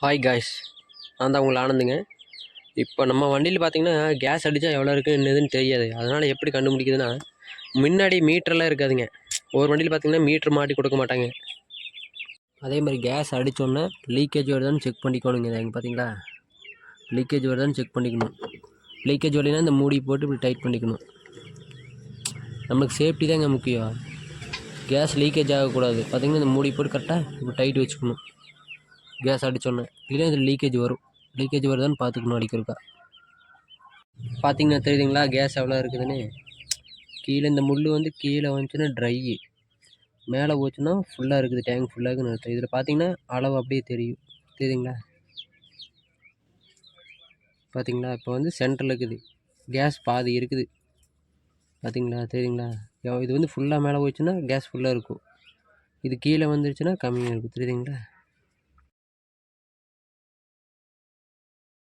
Hi guys, நான் தான் உங்களை ஆனந்துங்க. இப்போ நம்ம வண்டியில் பார்த்தீங்கன்னா கேஸ் அடித்தா எவ்வளோ இருக்குது என்னதுன்னு தெரியாது. அதனால் எப்படி கண்டுபிடிக்குதுன்னா, முன்னாடி மீட்டர்லாம் இருக்காதுங்க. ஒவ்வொரு வண்டியில் பார்த்தீங்கன்னா மீட்ரு மாட்டி கொடுக்க மாட்டாங்க. அதே மாதிரி கேஸ் அடித்தோன்னே லீக்கேஜ் வருதான்னு செக் பண்ணிக்கணுங்க. இங்கே பார்த்தீங்களா, லீக்கேஜ் வருதான்னு செக் பண்ணிக்கணும். லீக்கேஜ் வரலைன்னா இந்த மூடி போட்டு இப்படி டைட் பண்ணிக்கணும். நம்மளுக்கு சேஃப்டி தாங்க முக்கியம். கேஸ் லீக்கேஜ் ஆகக்கூடாது. பார்த்தீங்கன்னா இந்த மூடி போட்டு கரெக்டாக இப்படி டைட் வச்சுக்கணும். கேஸ் அடித்தோன்னே இல்லைன்னா இதில் லீக்கேஜ் வரும். லீக்கேஜ் வருதான்னு பார்த்துக்கணும் அடிக்கிறக்கா. பார்த்தீங்கன்னா தெரியுதுங்களா கேஸ் எவ்வளோ இருக்குதுன்னு. கீழே இந்த முள் வந்து கீழே வந்துச்சுன்னா ட்ரை, மேலே போச்சுன்னா ஃபுல்லாக இருக்குது, டேங்க் ஃபுல்லாக இருக்குதுன்னு அர்த்தம். இதில் பார்த்தீங்கன்னா அளவு அப்படியே தெரியுதுங்களா. பார்த்தீங்களா இப்போ வந்து சென்டரில் இருக்குது, கேஸ் பாதி இருக்குது. பார்த்தீங்களா தெரியுதுங்களா. இது வந்து ஃபுல்லாக மேலே போச்சுன்னா கேஸ் ஃபுல்லாக இருக்கும், இது கீழே வந்துருச்சுன்னா கம்மியாக இருக்கும். தெரியுதுங்களா.